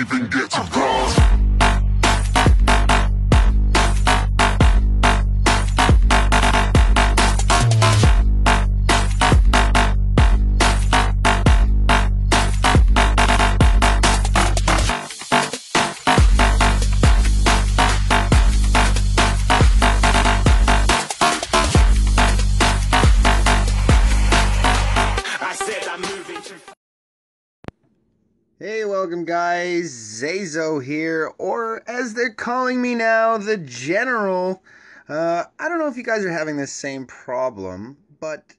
even get to cross. Hey, welcome guys, ZaiZoe here, or as they're calling me now, the General. I don't know if you guys are having this same problem, but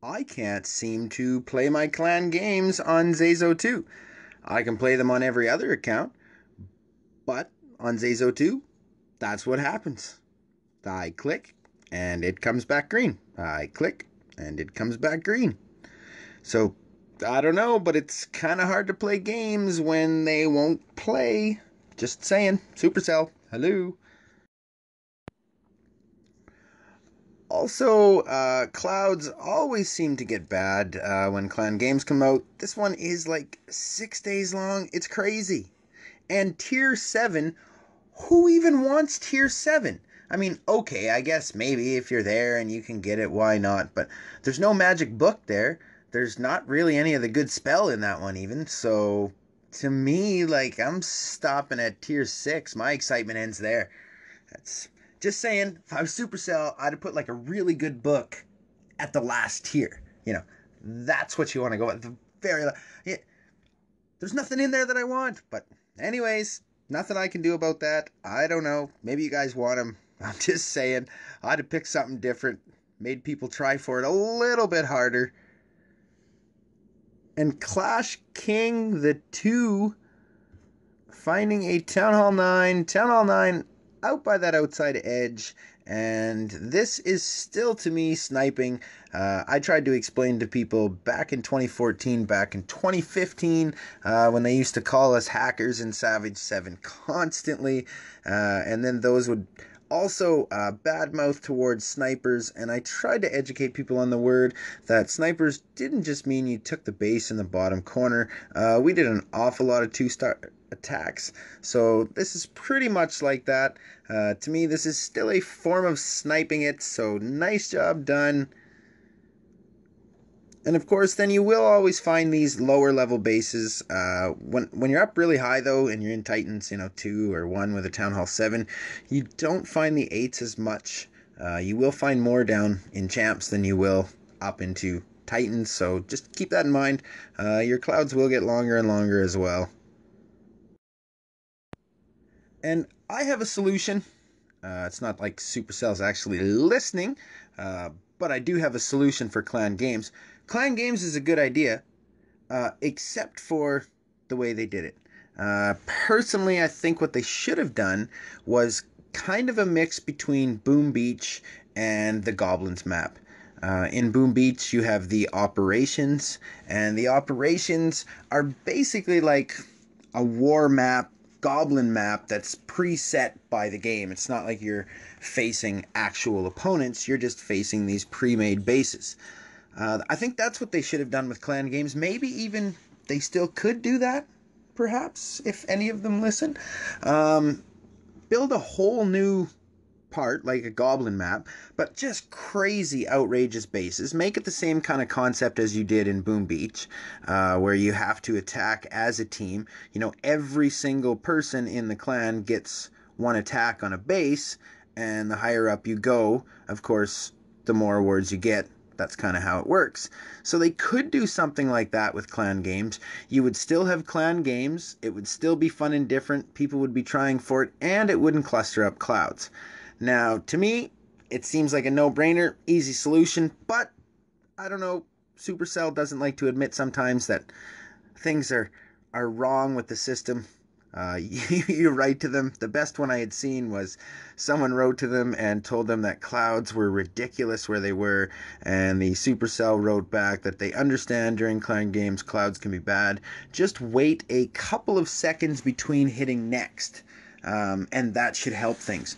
I can't seem to play my clan games on ZaiZoe 2. I can play them on every other account, but on ZaiZoe 2, that's what happens. I click, and it comes back green. I click, and it comes back green. So, I don't know, but it's kind of hard to play games when they won't play. Just saying. Supercell, hello. Also, clouds always seem to get bad when clan games come out. This one is like 6 days long. It's crazy. And tier 7, who even wants tier 7? I mean, okay, I guess maybe if you're there and you can get it, why not? But there's no magic book there. There's not really any of the good spell in that one even, so to me, like, I'm stopping at tier 6. My excitement ends there. That's just saying, if I was Supercell, I'd have put like a really good book at the last tier. You know, that's what you want to go at the very last. Yeah, there's nothing in there that I want, but anyways, nothing I can do about that. I don't know. Maybe you guys want them. I'm just saying, I'd have picked something different, made people try for it a little bit harder. And Clash King the 2 finding a Townhall 9 out by that outside edge, and this is still to me sniping. I tried to explain to people back in 2014, back in 2015, when they used to call us hackers in Savage 7 constantly, and then those would also badmouth towards snipers, and I tried to educate people on the word that snipers didn't just mean you took the base in the bottom corner. We did an awful lot of 2-star attacks, so this is pretty much like that. To me, this is still a form of sniping it, so nice job done. And of course, then you will always find these lower level bases. When you're up really high though, and you're in Titans, 2 or 1 with a Townhall 7, you don't find the 8s as much. You will find more down in Champs than you will up into Titans, so just keep that in mind. Your clouds will get longer and longer as well. And I have a solution. It's not like Supercell's actually listening, but I do have a solution for clan games. Clan games is a good idea, except for the way they did it. Personally, I think what they should have done was kind of a mix between Boom Beach and the Goblins map. In Boom Beach, you have the operations, and the operations are basically like a war map, goblin map that's preset by the game. It's not like you're facing actual opponents, you're just facing these pre-made bases. I think that's what they should have done with clan games. Maybe even they still could do that, perhaps, if any of them listen. Build a whole new part, like a goblin map, but just crazy, outrageous bases. Make it the same kind of concept as you did in Boom Beach, where you have to attack as a team. Every single person in the clan gets one attack on a base, and the higher up you go, of course, the more awards you get. That's kind of how it works. So they could do something like that with clan games. You would still have clan games. It would still be fun and different. People would be trying for it, and it wouldn't cluster up clouds. Now, to me, it seems like a no-brainer, easy solution, but I don't know. Supercell doesn't like to admit sometimes that things are wrong with the system. You write to them. The best one I had seen was someone wrote to them and told them that clouds were ridiculous where they were, and the Supercell wrote back that they understand during clan games clouds can be bad. Just wait a couple of seconds between hitting next, and that should help things.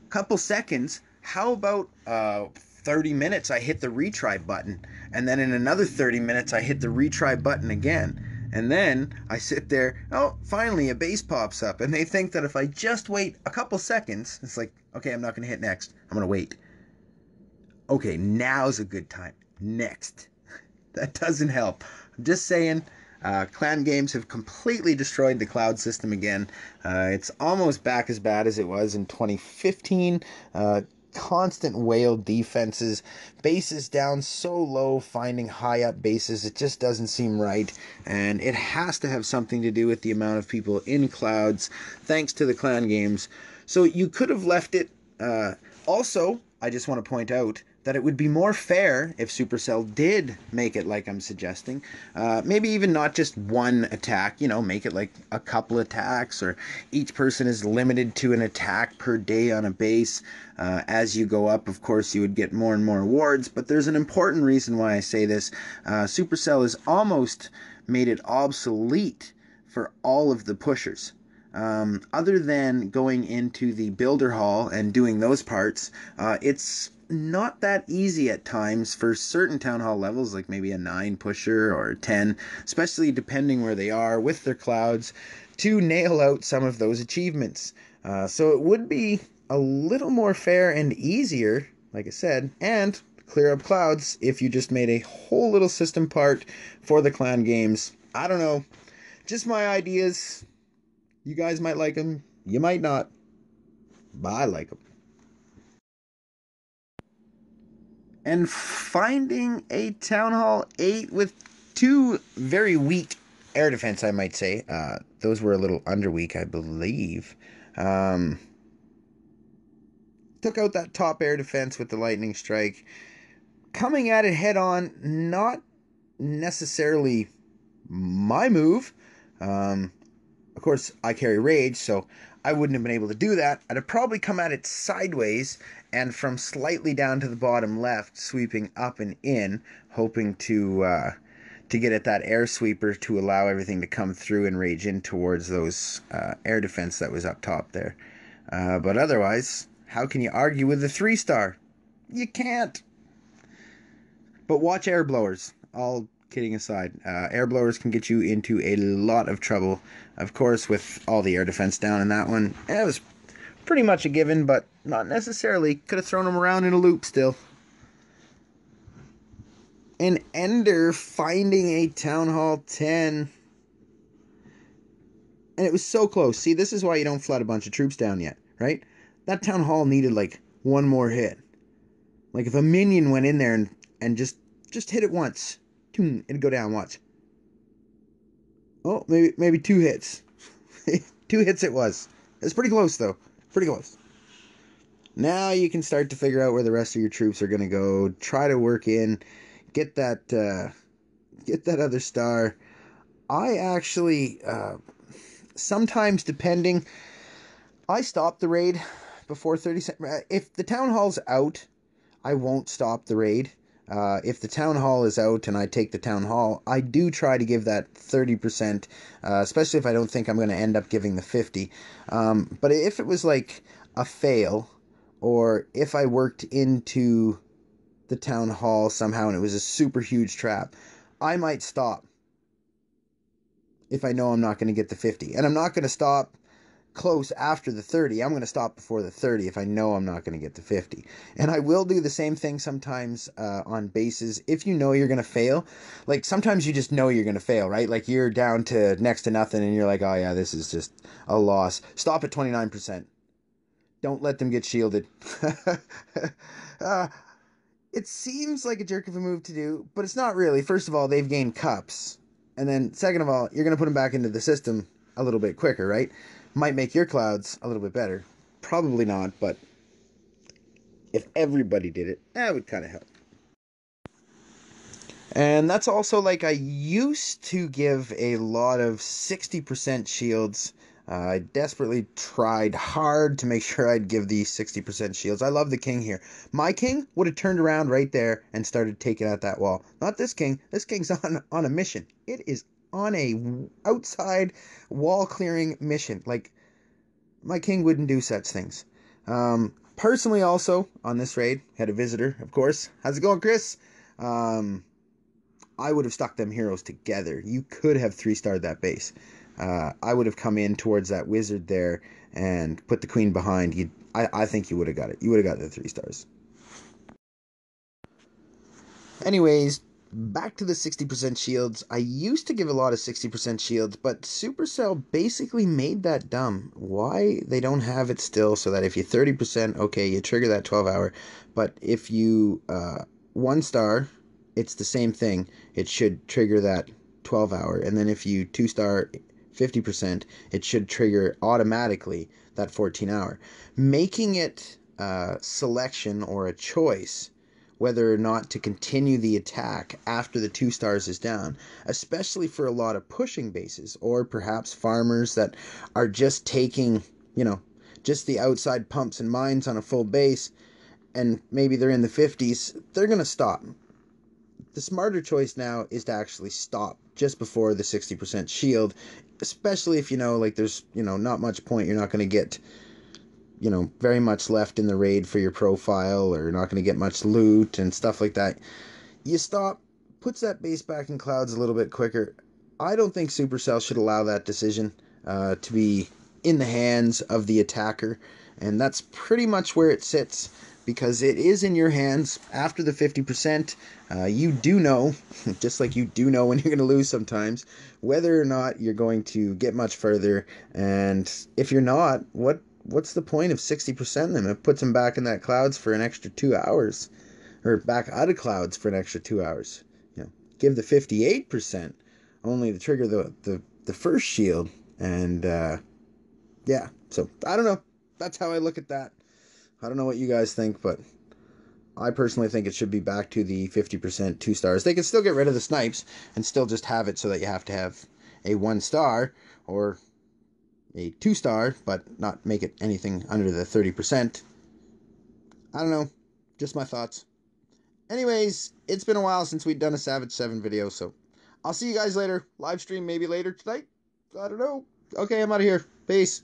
Couple seconds. How about 30 minutes I hit the retry button, and then in another 30 minutes I hit the retry button again. And then I sit there, oh, finally a base pops up. And they think that if I just wait a couple seconds, it's like, okay, I'm not going to hit next. I'm going to wait. Okay, now's a good time. Next. That doesn't help. I'm just saying, clan games have completely destroyed the cloud system again. It's almost back as bad as it was in 2015. Constant whale defenses, bases down so low, finding high up bases, it just doesn't seem right, and it has to have something to do with the amount of people in clouds, thanks to the clan games. So you could have left it. Also, I just want to point out that it would be more fair if Supercell did make it like I'm suggesting. Maybe even not just one attack, make it like a couple attacks, or each person is limited to an attack per day on a base. As you go up, of course, you would get more and more awards, but there's an important reason why I say this. Supercell has almost made it obsolete for all of the pushers. Other than going into the builder hall and doing those parts, it's not that easy at times for certain town hall levels, like maybe a 9 pusher or a 10, especially depending where they are with their clouds, to nail out some of those achievements. So it would be a little more fair and easier, like I said, and clear up clouds if you just made a whole little system part for the clan games. I don't know, just my ideas. You guys might like them, you might not, but I like them. And finding a Town Hall 8 with 2 very weak air defense, I might say. Those were a little under weak, I believe. Took out that top air defense with the lightning strike. Coming at it head on, not necessarily my move. Of course, I carry rage, so I wouldn't have been able to do that. I'd have probably come at it sideways and from slightly down to the bottom left, sweeping up and in, hoping to get at that air sweeper to allow everything to come through and rage in towards those air defense that was up top there. But otherwise, how can you argue with the 3-star? You can't. But watch air blowers. All kidding aside, air blowers can get you into a lot of trouble. Of course, with all the air defense down in that one, it was pretty much a given, but not necessarily. Could have thrown them around in a loop still. An Ender finding a Town Hall 10. And it was so close. See, this is why you don't flood a bunch of troops down yet, right? That Town Hall needed like one more hit. Like if a minion went in there and just hit it once, it'd go down, watch. Oh, maybe 2 hits. 2 hits it was. It's pretty close though. Pretty close. Now you can start to figure out where the rest of your troops are going to go. Try to work in. Get that other star. I actually, sometimes depending, I stop the raid before 30 seconds. If the town hall's out, I won't stop the raid. If the town hall is out and I take the town hall, I do try to give that 30%, especially if I don't think I'm going to end up giving the 50. But if it was like a fail, or if I worked into the town hall somehow and it was a super huge trap, I might stop if I know I'm not going to get the 50. And I'm not going to stop close after the 30. I'm going to stop before the 30 if I know I'm not going to get the 50. And I will do the same thing sometimes on bases if you know you're going to fail. Like sometimes you just know you're going to fail, right? Like you're down to next to nothing and you're like, oh yeah, this is just a loss. Stop at 29%. Don't let them get shielded. It seems like a jerk of a move to do, but it's not really. First of all, they've gained cups. And then second of all, you're going to put them back into the system a little bit quicker, right? Might make your clouds a little bit better. Probably not, but if everybody did it, that would kind of help. And that's also like I used to give a lot of 60% shields. I desperately tried hard to make sure I'd give these 60% shields. I love the king here. My king would have turned around right there and started taking out that wall. Not this king. This king's on a mission. It is on a outside wall clearing mission. Like, my king wouldn't do such things. Personally also, on this raid, had a visitor, of course. How's it going, Chris? I I would have stuck them heroes together. You could have 3-starred that base. I would have come in towards that wizard there and put the queen behind. I think you would have got it. You would have got the 3 stars. Anyways, back to the 60% shields. I used to give a lot of 60% shields, but Supercell basically made that dumb. Why they don't have it still, so that if you 30%, okay, you trigger that 12-hour. But if you 1-star, it's the same thing. It should trigger that 12-hour. And then if you 2-star 50%, it should trigger automatically that 14-hour. Making it a selection or a choice whether or not to continue the attack after the 2 stars is down, especially for a lot of pushing bases, or perhaps farmers that are just taking, just the outside pumps and mines on a full base, and maybe they're in the 50s, they're going to stop. The smarter choice now is to actually stop just before the 60% shield, especially if there's, not much point, you're not going to get very much left in the raid for your profile, or not going to get much loot and stuff like that. You stop, puts that base back in clouds a little bit quicker. I don't think Supercell should allow that decision to be in the hands of the attacker, and that's pretty much where it sits, because it is in your hands after the 50%. You do know, just like you do know when you're going to lose sometimes, whether or not you're going to get much further, and if you're not, what's the point of 60% them? It puts them back in that clouds for an extra 2 hours, or back out of clouds for an extra 2 hours. Give the 58% only to trigger the first shield, and yeah. So I don't know. That's how I look at that. I don't know what you guys think, but I personally think it should be back to the 50% 2 stars. They can still get rid of the snipes and still just have it so that you have to have a 1-star or a 2-star, but not make it anything under the 30%. I don't know. Just my thoughts. Anyways, it's been a while since we've done a Savage 7 video, so I'll see you guys later. Live stream maybe later tonight. I don't know. Okay, I'm out of here. Peace.